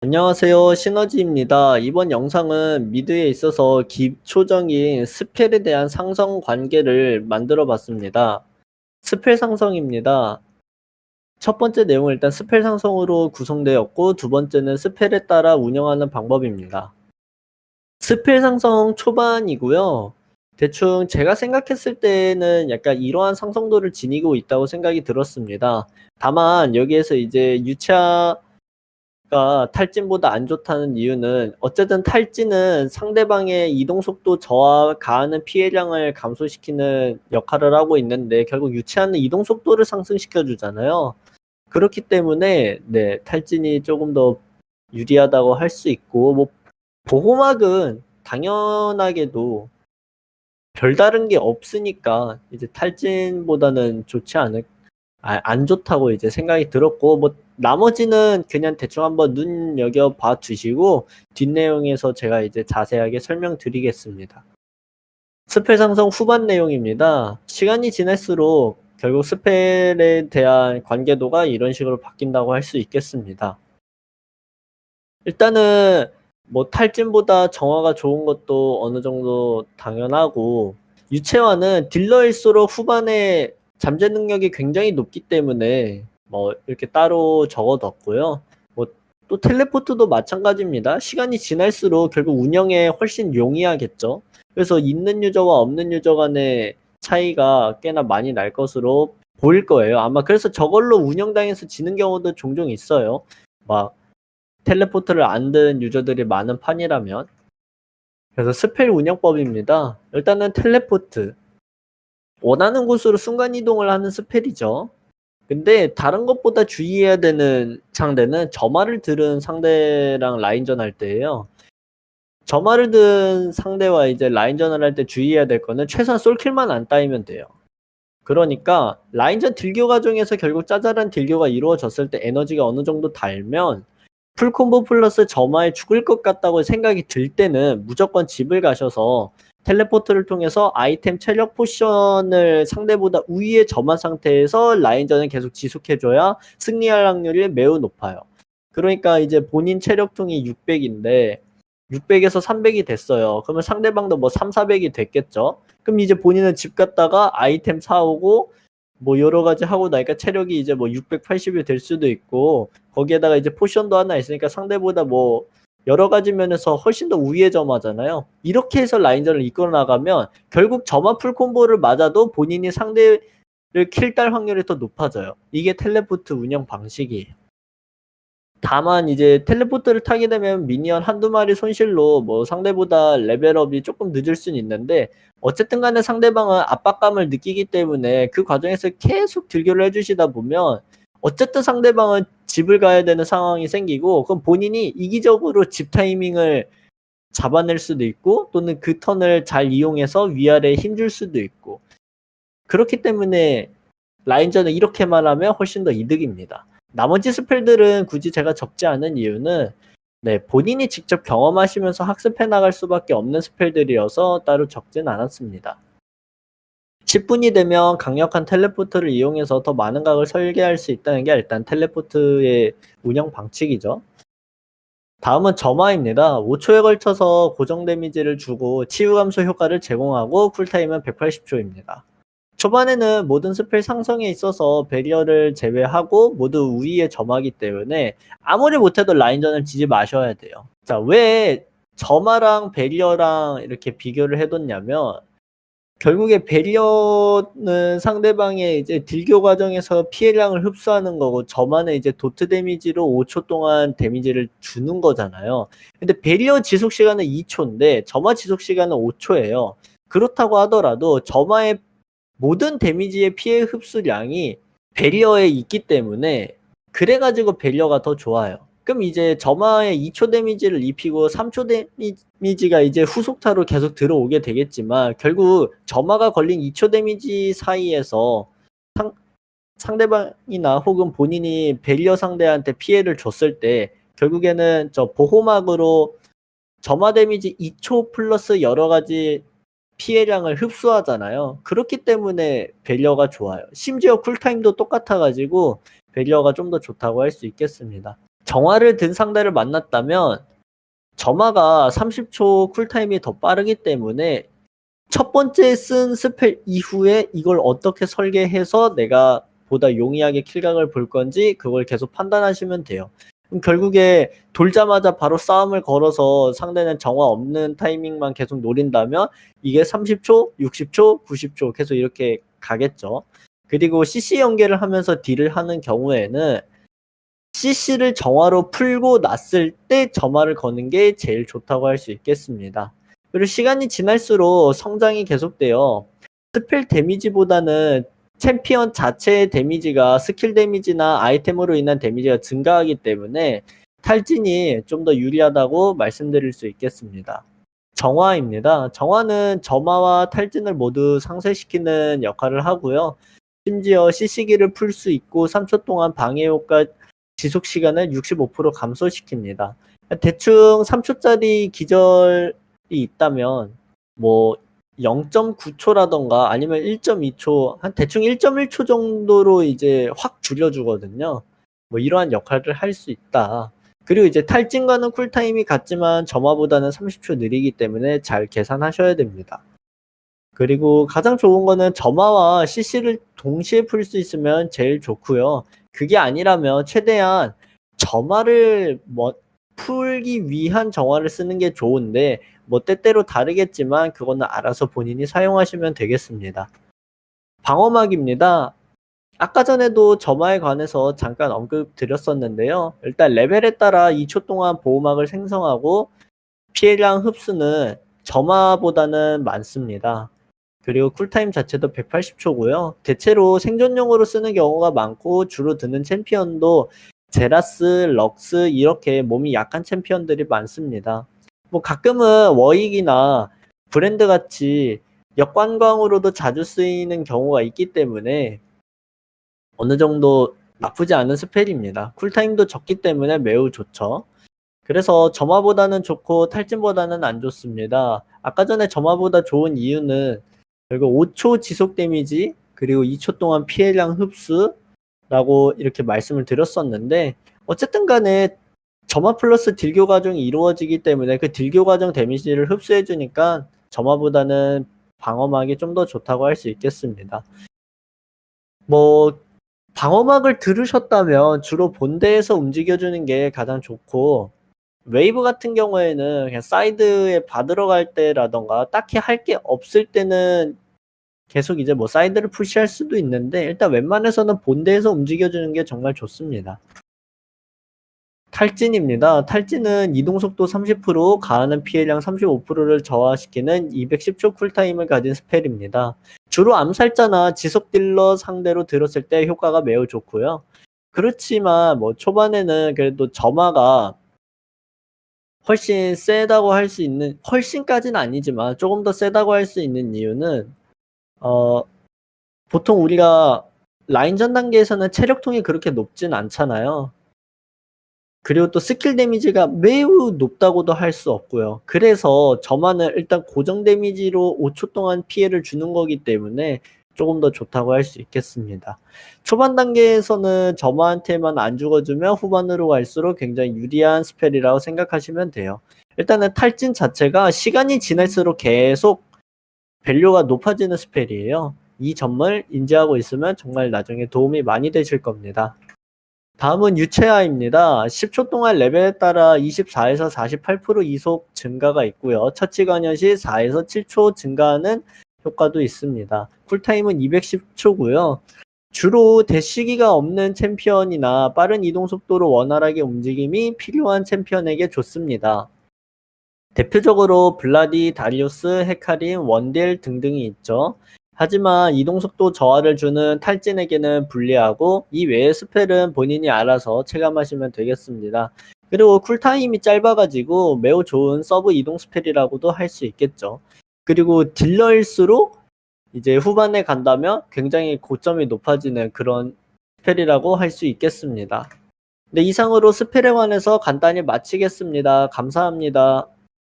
안녕하세요. 시너지입니다. 이번 영상은 미드에 있어서 기초적인 스펠에 대한 상성 관계를 만들어 봤습니다. 스펠 상성입니다. 첫 번째 내용은 일단 스펠 상성으로 구성되었고, 두 번째는 스펠에 따라 운영하는 방법입니다. 스펠 상성 초반이고요. 대충 제가 생각했을 때는 약간 이러한 상성도를 지니고 있다고 생각이 들었습니다. 다만 여기에서 이제 가 탈진보다 안 좋다는 이유는 어쨌든 탈진은 상대방의 이동 속도 저하 가하는 피해량을 감소시키는 역할을 하고 있는데 결국 유치하는 이동 속도를 상승시켜 주잖아요. 그렇기 때문에 네, 탈진이 조금 더 유리하다고 할 수 있고 뭐 보호막은 당연하게도 별다른 게 없으니까 이제 탈진보다는 좋지 않을 안 좋다고 이제 생각이 들었고, 뭐, 나머지는 그냥 대충 한번 눈여겨봐 두시고, 뒷내용에서 제가 이제 자세하게 설명드리겠습니다. 스펠 상성 후반 내용입니다. 시간이 지날수록 결국 스펠에 대한 관계도가 이런 식으로 바뀐다고 할 수 있겠습니다. 일단은, 뭐, 탈진보다 정화가 좋은 것도 어느 정도 당연하고, 유채화는 딜러일수록 후반에 잠재 능력이 굉장히 높기 때문에 뭐 이렇게 따로 적어뒀고요. 뭐 또 텔레포트도 마찬가지입니다. 시간이 지날수록 결국 운영에 훨씬 용이하겠죠. 그래서 있는 유저와 없는 유저 간의 차이가 꽤나 많이 날 것으로 보일 거예요. 아마 그래서 저걸로 운영당해서 지는 경우도 종종 있어요. 막 텔레포트를 안 든 유저들이 많은 판이라면. 그래서 스펠 운영법입니다. 일단은 텔레포트. 원하는 곳으로 순간이동을 하는 스펠이죠. 근데 다른 것보다 주의해야 되는 상대는 점화를 들은 상대랑 라인전 할 때예요. 점화를 든 상대와 이제 라인전을 할 때 주의해야 될 거는 최소한 솔킬만 안 따이면 돼요. 그러니까 라인전 딜교 과정에서 결국 짜잘한 딜교가 이루어졌을 때 에너지가 어느 정도 달면 풀콤보 플러스 점화에 죽을 것 같다고 생각이 들 때는 무조건 집을 가셔서 텔레포트를 통해서 아이템 체력 포션을 상대보다 우위에 점한 상태에서 라인전을 계속 지속해줘야 승리할 확률이 매우 높아요. 그러니까 이제 본인 체력통이 600인데 600에서 300이 됐어요. 그러면 상대방도 뭐 3, 400이 됐겠죠. 그럼 이제 본인은 집 갔다가 아이템 사오고 뭐 여러 가지 하고 나니까 체력이 이제 뭐 680이 될 수도 있고 거기에다가 이제 포션도 하나 있으니까 상대보다 뭐 여러 가지 면에서 훨씬 더 우위에 점하잖아요. 이렇게 해서 라인전을 이끌어 나가면 결국 점화 풀콤보를 맞아도 본인이 상대를 킬딸 확률이 더 높아져요. 이게 텔레포트 운영 방식이에요. 다만 이제 텔레포트를 타게 되면 미니언 한두 마리 손실로 뭐 상대보다 레벨업이 조금 늦을 수는 있는데 어쨌든 간에 상대방은 압박감을 느끼기 때문에 그 과정에서 계속 딜교를 해주시다 보면 어쨌든 상대방은 집을 가야 되는 상황이 생기고 그럼 본인이 이기적으로 집 타이밍을 잡아낼 수도 있고 또는 그 턴을 잘 이용해서 위아래에 힘줄 수도 있고 그렇기 때문에 라인전을 이렇게만 하면 훨씬 더 이득입니다. 나머지 스펠들은 굳이 제가 적지 않은 이유는 네, 본인이 직접 경험하시면서 학습해 나갈 수밖에 없는 스펠들이어서 따로 적진 않았습니다. 10분이 되면 강력한 텔레포트를 이용해서 더 많은 각을 설계할 수 있다는 게 일단 텔레포트의 운영 방식이죠. 다음은 점화입니다. 5초에 걸쳐서 고정 데미지를 주고 치유 감소 효과를 제공하고 쿨타임은 180초입니다. 초반에는 모든 스펠 상성에 있어서 배리어를 제외하고 모두 우위에 점하기 때문에 아무리 못해도 라인전을 지지 마셔야 돼요. 자, 왜 점화랑 배리어랑 이렇게 비교를 해뒀냐면 결국에 배리어는 상대방의 이제 딜교 과정에서 피해량을 흡수하는 거고 점화는 이제 도트 데미지로 5초 동안 데미지를 주는 거잖아요. 근데 배리어 지속 시간은 2초인데 점화 지속 시간은 5초예요. 그렇다고 하더라도 점화의 모든 데미지의 피해 흡수량이 배리어에 있기 때문에 그래가지고 배리어가 더 좋아요. 그럼 이제 점화에 2초 데미지를 입히고 3초 데미지가 이제 후속타로 계속 들어오게 되겠지만 결국 점화가 걸린 2초 데미지 사이에서 상대방이나 혹은 본인이 배리어 상대한테 피해를 줬을 때 결국에는 저 보호막으로 점화 데미지 2초 플러스 여러 가지 피해량을 흡수하잖아요. 그렇기 때문에 배리어가 좋아요. 심지어 쿨타임도 똑같아 가지고 배리어가 좀 더 좋다고 할 수 있겠습니다. 정화를 든 상대를 만났다면 점화가 30초 쿨타임이 더 빠르기 때문에 첫 번째 쓴 스펠 이후에 이걸 어떻게 설계해서 내가 보다 용이하게 킬각을 볼 건지 그걸 계속 판단하시면 돼요. 그럼 결국에 돌자마자 바로 싸움을 걸어서 상대는 정화 없는 타이밍만 계속 노린다면 이게 30초, 60초, 90초 계속 이렇게 가겠죠. 그리고 CC 연계를 하면서 딜을 하는 경우에는 CC를 정화로 풀고 났을 때 점화를 거는 게 제일 좋다고 할 수 있겠습니다. 그리고 시간이 지날수록 성장이 계속돼요. 스펠 데미지보다는 챔피언 자체의 데미지가 스킬 데미지나 아이템으로 인한 데미지가 증가하기 때문에 탈진이 좀 더 유리하다고 말씀드릴 수 있겠습니다. 정화입니다. 정화는 점화와 탈진을 모두 상쇄시키는 역할을 하고요. 심지어 CC기를 풀 수 있고 3초 동안 방해 효과 지속 시간을 65% 감소시킵니다. 대충 3초짜리 기절이 있다면 뭐 0.9초라던가 아니면 1.2초, 한 대충 1.1초 정도로 이제 확 줄여주거든요. 뭐 이러한 역할을 할 수 있다. 그리고 이제 탈진과는 쿨타임이 같지만 점화보다는 30초 느리기 때문에 잘 계산하셔야 됩니다. 그리고 가장 좋은 거는 점화와 CC를 동시에 풀 수 있으면 제일 좋고요. 그게 아니라면 최대한 점화를 풀기 위한 정화를 쓰는 게 좋은데 뭐 때때로 다르겠지만 그거는 알아서 본인이 사용하시면 되겠습니다. 방어막입니다. 아까 전에도 점화에 관해서 잠깐 언급드렸었는데요. 일단 레벨에 따라 2초 동안 보호막을 생성하고 피해량 흡수는 점화보다는 많습니다. 그리고 쿨타임 자체도 180초고요. 대체로 생존용으로 쓰는 경우가 많고 주로 드는 챔피언도 제라스, 럭스 이렇게 몸이 약한 챔피언들이 많습니다. 뭐 가끔은 워익이나 브랜드 같이 역관광으로도 자주 쓰이는 경우가 있기 때문에 어느 정도 나쁘지 않은 스펠입니다. 쿨타임도 적기 때문에 매우 좋죠. 그래서 점화보다는 좋고 탈진보다는 안 좋습니다. 아까 전에 점화보다 좋은 이유는 결국 5초 지속 데미지 그리고 2초 동안 피해량 흡수라고 이렇게 말씀을 드렸었는데 어쨌든 간에 점화 플러스 딜교 과정이 이루어지기 때문에 그 딜교 과정 데미지를 흡수해 주니까 점화보다는 방어막이 좀 더 좋다고 할 수 있겠습니다. 뭐 방어막을 들으셨다면 주로 본대에서 움직여주는 게 가장 좋고 웨이브 같은 경우에는 그냥 사이드에 받으러 갈 때라던가 딱히 할 게 없을 때는 계속 이제 뭐 사이드를 푸시할 수도 있는데 일단 웬만해서는 본대에서 움직여주는 게 정말 좋습니다. 탈진입니다. 탈진은 이동속도 30%, 가하는 피해량 35%를 저하시키는 210초 쿨타임을 가진 스펠입니다. 주로 암살자나 지속 딜러 상대로 들었을 때 효과가 매우 좋고요. 그렇지만 뭐 초반에는 그래도 점화가 훨씬 세다고 할 수 있는, 훨씬까지는 아니지만 조금 더 세다고 할 수 있는 이유는 보통 우리가 라인전 단계에서는 체력통이 그렇게 높진 않잖아요. 그리고 또 스킬 데미지가 매우 높다고도 할 수 없고요. 그래서 점화는 일단 고정 데미지로 5초 동안 피해를 주는 거기 때문에 조금 더 좋다고 할 수 있겠습니다. 초반 단계에서는 점화한테만 안 죽어주면 후반으로 갈수록 굉장히 유리한 스펠이라고 생각하시면 돼요. 일단은 탈진 자체가 시간이 지날수록 계속 밸류가 높아지는 스펠이에요. 이 점을 인지하고 있으면 정말 나중에 도움이 많이 되실 겁니다. 다음은 유체화입니다. 10초 동안 레벨에 따라 24에서 48% 이속 증가가 있고요. 처치 관여 시 4에서 7초 증가하는 효과도 있습니다. 쿨타임은 210초고요. 주로 대쉬기가 없는 챔피언이나 빠른 이동 속도로 원활하게 움직임이 필요한 챔피언에게 좋습니다. 대표적으로 블라디, 다리우스, 헤카림, 원딜 등등이 있죠. 하지만 이동속도 저하를 주는 탈진에게는 불리하고 이 외의 스펠은 본인이 알아서 체감하시면 되겠습니다. 그리고 쿨타임이 짧아가지고 매우 좋은 서브 이동 스펠이라고도 할 수 있겠죠. 그리고 딜러일수록 이제 후반에 간다면 굉장히 고점이 높아지는 그런 스펠이라고 할 수 있겠습니다. 네, 이상으로 스펠에 관해서 간단히 마치겠습니다. 감사합니다.